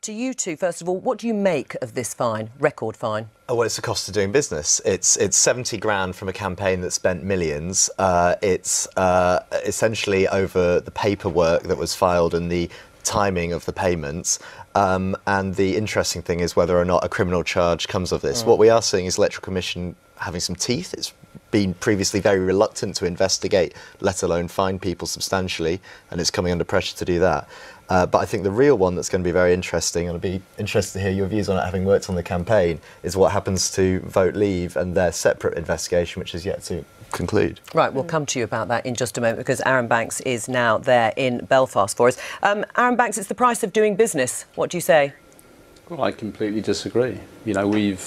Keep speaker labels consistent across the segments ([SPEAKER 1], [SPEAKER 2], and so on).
[SPEAKER 1] To you two, first of all, what do you make of this fine, record fine?
[SPEAKER 2] Oh, well, it's the cost of doing business. It's 70 grand from a campaign that spent millions. It's essentially over the paperwork that was filed and the timing of the payments. And the interesting thing is whether or not a criminal charge comes of this. What we are seeing is Electoral Commission having some teeth. It's been previously very reluctant to investigate, let alone fine people substantially, and it's coming under pressure to do that. But I think the real one that's going to be very interesting, and I'll be interested to hear your views on it, having worked on the campaign, is what happens to Vote Leave and their separate investigation, which is yet to conclude. Right,
[SPEAKER 1] we'll come to you about that in just a moment, because Aaron Banks is now there in Belfast for us. Aaron Banks, it's the price of doing business. What do you say?
[SPEAKER 3] Well, I completely disagree. You know, we've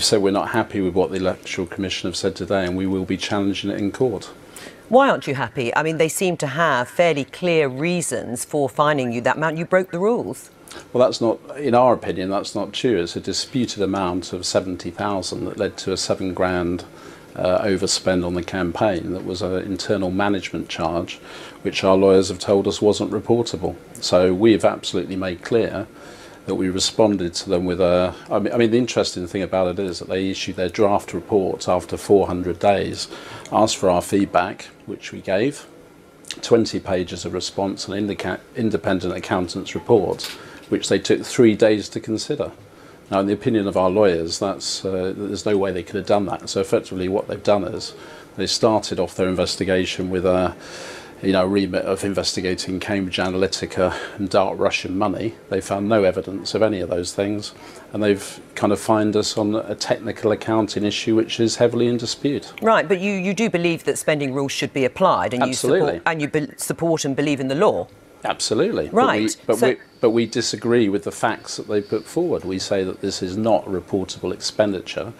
[SPEAKER 3] said we're not happy with what the Electoral Commission have said today, and we will be challenging it in court.
[SPEAKER 1] Why aren't you happy? I mean, they seem to have fairly clear reasons for fining you that amount. You broke the rules.
[SPEAKER 3] Well, that's not, in our opinion, that's not true. It's a disputed amount of 70,000 that led to a 7 grand overspend on the campaign. That was an internal management charge, which our lawyers have told us wasn't reportable. So we've absolutely made clear that we responded to them with a... I mean, the interesting thing about it is that they issued their draft report after 400 days, asked for our feedback, which we gave, 20 pages of response, and independent accountant's report, which they took 3 days to consider. Now, in the opinion of our lawyers, there's no way they could have done that. So effectively what they've done is they started off their investigation with a remit of investigating Cambridge Analytica and dark Russian money. They found no evidence of any of those things, and they've kind of fined us on a technical accounting issue which is heavily in dispute.
[SPEAKER 1] Right, but you do believe that spending rules should be applied, and
[SPEAKER 3] absolutely.
[SPEAKER 1] you support and believe in the law.
[SPEAKER 3] Absolutely.
[SPEAKER 1] Right.
[SPEAKER 3] But we disagree with the facts that they put forward. We say that this is not reportable expenditure,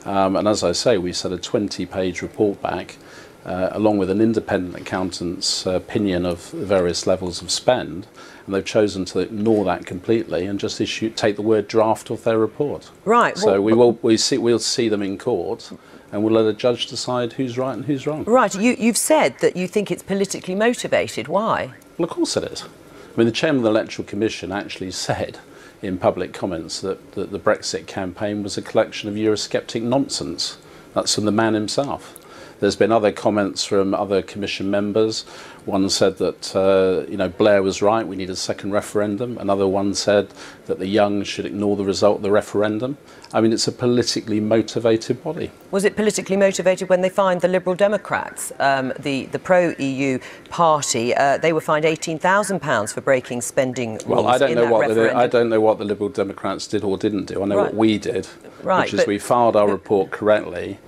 [SPEAKER 3] and as I say, we set a 20-page report back, along with an independent accountant's opinion of various levels of spend, and they've chosen to ignore that completely and just take the word draft off their report.
[SPEAKER 1] Right.
[SPEAKER 3] So we'll see them in court, and we'll let a judge decide who's right and who's wrong.
[SPEAKER 1] Right. You've said that you think it's politically motivated. Why?
[SPEAKER 3] Well, of course it is. I mean, the chairman of the Electoral Commission actually said in public comments that the Brexit campaign was a collection of Eurosceptic nonsense. That's from the man himself. There's been other comments from other Commission members. One said that Blair was right, we need a second referendum. Another one said that the young should ignore the result of the referendum. I mean, it's a politically motivated body.
[SPEAKER 1] Was it politically motivated when they fined the Liberal Democrats, the pro-EU party? They were fined £18,000 for breaking spending rules.
[SPEAKER 3] Well, I don't know what the Liberal Democrats did or didn't do. I know what we did, which is we filed our report correctly.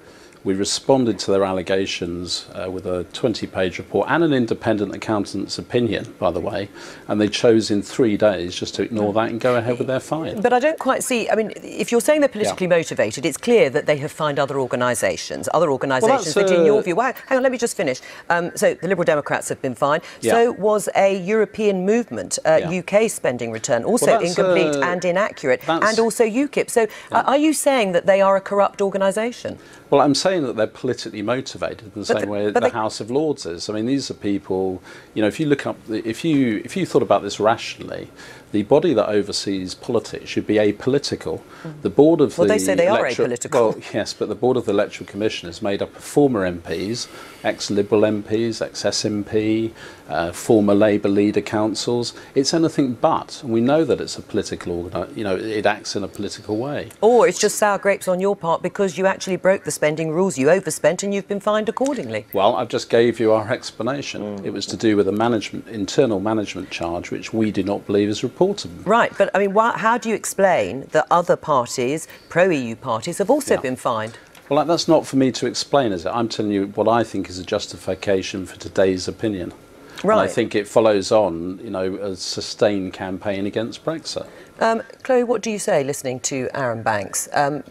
[SPEAKER 3] We responded to their allegations with a 20-page report and an independent accountant's opinion, by the way, and they chose in 3 days just to ignore that and go ahead with their fine.
[SPEAKER 1] But I don't quite see, I mean, if you're saying they're politically motivated, it's clear that they have fined other organisations that, in your view... Well, hang on, let me just finish. So the Liberal Democrats have been fined. So was a European movement, UK spending return, also incomplete and inaccurate, and also UKIP. So are you saying that they are a corrupt organisation?
[SPEAKER 3] Well, I'm saying that they're politically motivated in the same way the House of Lords is. I mean, these are people, you know, if you look up, if you thought about this rationally, the body that oversees politics should be apolitical. The board of
[SPEAKER 1] they say they are apolitical.
[SPEAKER 3] Well, yes, but the board of the Electoral Commission is made up of former MPs, ex-Liberal MPs, ex-SNP, former Labour leader councils. It's anything but, and we know that it's a political, it acts in a political way. Or
[SPEAKER 1] it's just sour grapes on your part because you actually broke the spending rules, you overspent, and you've been fined accordingly.
[SPEAKER 3] Well, I've just gave you our explanation. It was to do with a internal management charge, which we do not believe is reportable.
[SPEAKER 1] Right, but I mean, how do you explain that other parties, pro-EU parties, have also been fined?
[SPEAKER 3] Well, that's not for me to explain, is it? I'm telling you what I think is a justification for today's opinion. Right. And I think it follows on, a sustained campaign against Brexit.
[SPEAKER 1] Chloe, what do you say, listening to Aaron Banks?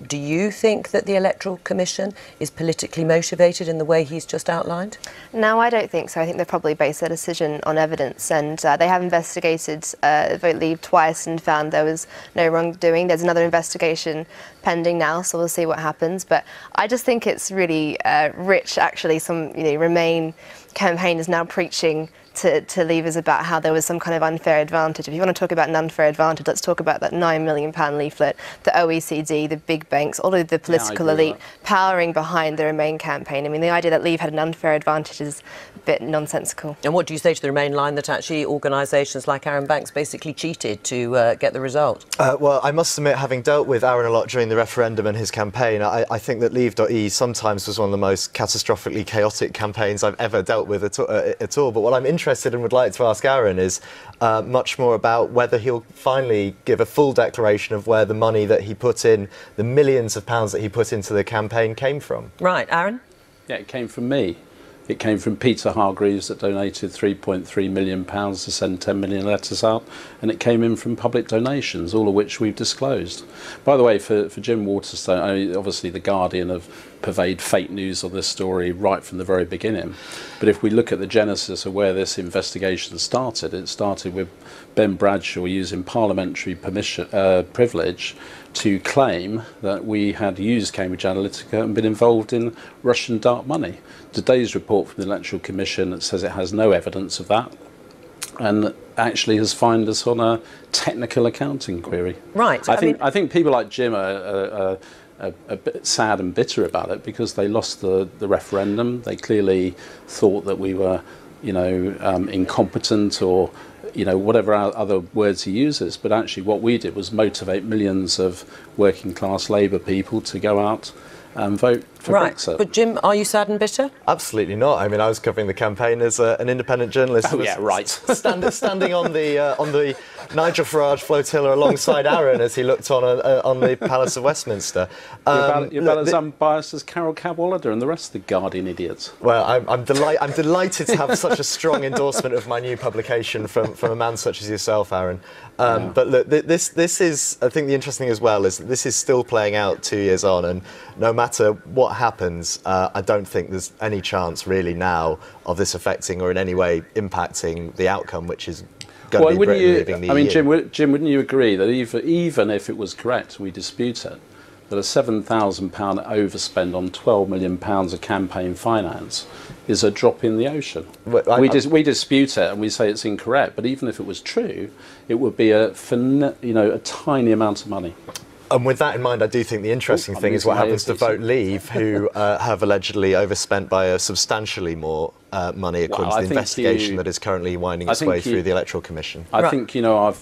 [SPEAKER 1] Do you think that the Electoral Commission is politically motivated in the way he's just outlined?
[SPEAKER 4] No, I don't think so. I think they've probably based their decision on evidence, and they have investigated Vote Leave twice and found there was no wrongdoing. There's another investigation pending now, so we'll see what happens. But I just think it's really rich, actually. Some Remain campaign is now preaching to Leave is about how there was some kind of unfair advantage. If you want to talk about an unfair advantage, let's talk about that £9 million leaflet, the OECD, the big banks, all of the political elite powering behind the Remain campaign. I mean, the idea that Leave had an unfair advantage is a bit nonsensical.
[SPEAKER 1] And what do you say to the Remain line that actually organisations like Arron Banks basically cheated to get the result?
[SPEAKER 2] Well, I must admit, having dealt with Arron a lot during the referendum and his campaign, I think that Leave.EU sometimes was one of the most catastrophically chaotic campaigns I've ever dealt with at all. But what I'm interested and would like to ask Arron is much more about whether he'll finally give a full declaration of where the money that he put in, the millions of pounds that he put into the campaign, came from.
[SPEAKER 1] Right, Arron?
[SPEAKER 3] Yeah, it came from me. It came from Peter Hargreaves that donated £3.3 million to send 10 million letters out, and it came in from public donations, all of which we've disclosed. By the way, for Jim Waterstone, obviously the Guardian have purveyed fake news on this story right from the very beginning. But if we look at the genesis of where this investigation started, it started with Ben Bradshaw using parliamentary privilege to claim that we had used Cambridge Analytica and been involved in Russian dark money. Today's report from the Electoral Commission says it has no evidence of that, and actually has fined us on a technical accounting query.
[SPEAKER 1] Right.
[SPEAKER 3] I think people like Jim are a bit sad and bitter about it because they lost the referendum. They clearly thought that we were, incompetent or, whatever other words he uses. But actually what we did was motivate millions of working class Labour people to go out and vote for Brexit.
[SPEAKER 1] But Jim, are you sad and bitter?
[SPEAKER 2] Absolutely not. I mean, I was covering the campaign as an independent journalist.
[SPEAKER 3] Oh, yeah, right.
[SPEAKER 2] Standing on the Nigel Farage flotilla alongside Arron as he looked on the Palace of Westminster.
[SPEAKER 3] You're about as unbiased as Carol Cadwallader and the rest of the Guardian idiots.
[SPEAKER 2] Well, I'm delighted to have such a strong endorsement of my new publication from a man such as yourself, Arron. But look, this is, I think the interesting thing as well is that this is still playing out 2 years on, and no matter what happens, I don't think there's any chance really now of this affecting or in any way impacting the outcome, which is going to be Britain leaving the EU.
[SPEAKER 3] I mean, Jim, wouldn't you agree that even if it was correct, we dispute it, that a £7,000 overspend on £12 million of campaign finance is a drop in the ocean? Well, we dispute it and we say it's incorrect, but even if it was true, it would be a tiny amount of money.
[SPEAKER 2] And with that in mind, I do think the interesting thing is what happens to Vote Leave, who have allegedly overspent by a substantially more money according to the investigation that is currently winding its way through the Electoral Commission.
[SPEAKER 3] I think, our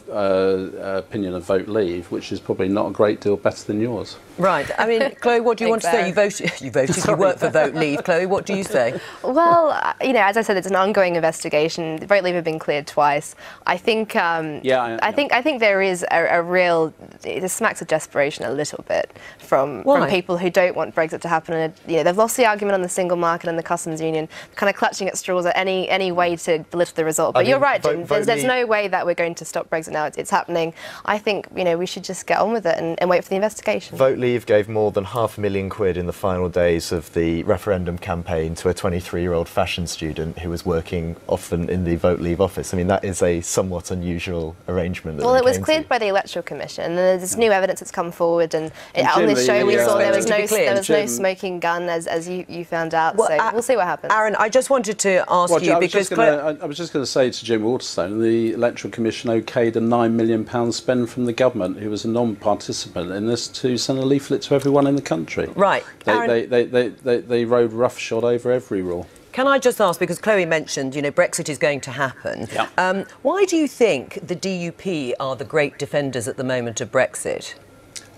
[SPEAKER 3] opinion of Vote Leave, which is probably not a great deal better than yours.
[SPEAKER 1] Right. I mean, Chloe, what do you want to say? You voted, you work for Vote Leave. Chloe, what do you say?
[SPEAKER 4] Well, as I said, it's an ongoing investigation. Vote Leave have been cleared twice. I think, I think there is a real, it smacks of desperation a little bit from people who don't want Brexit to happen. And, they've lost the argument on the single market and the customs union, kind of clutching at straws at any way to belittle the result. But you're right, Jim. There's no way that we're going to stop Brexit now. It's happening. I think we should just get on with it and wait for the investigation.
[SPEAKER 2] Vote Leave gave more than £500,000 in the final days of the referendum campaign to a 23-year-old fashion student who was working often in the Vote Leave office. I mean, that is a somewhat unusual arrangement. Well,
[SPEAKER 4] it was cleared by the Electoral Commission, and there's new evidence that's come forward. And on this show, we saw there was no smoking gun, as you found out. Well, so we'll see what happens.
[SPEAKER 1] Arron, I just wanted to ask you because
[SPEAKER 3] I was just going to say to Jim Waterstone, the Electoral Commission okayed a £9 million spend from the government, who was a non-participant in this, to send a leaflet to everyone in the country.
[SPEAKER 1] Right.
[SPEAKER 3] They rode roughshod over every rule.
[SPEAKER 1] Can I just ask, because Chloe mentioned, Brexit is going to happen. Yeah. Why do you think the DUP are the great defenders at the moment of Brexit?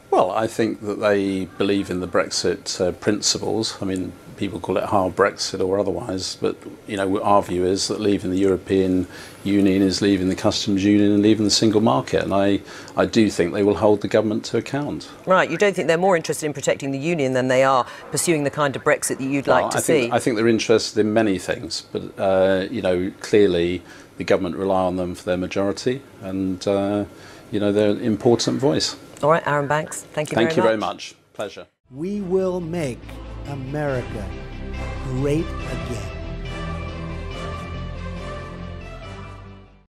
[SPEAKER 3] Well, I think that they believe in the Brexit principles. I mean, people call it hard Brexit or otherwise, but our view is that leaving the European Union is leaving the customs union and leaving the single market, and I do think they will hold the government to account. Right,
[SPEAKER 1] you don't think they're more interested in protecting the union than they are pursuing the kind of Brexit that you'd like to see?
[SPEAKER 3] I think they're interested in many things, but clearly the government rely on them for their majority, and they're an important voice.
[SPEAKER 1] All right, Arron Banks, thank you very much.
[SPEAKER 3] Thank you very much. Pleasure.
[SPEAKER 5] We will make America great again.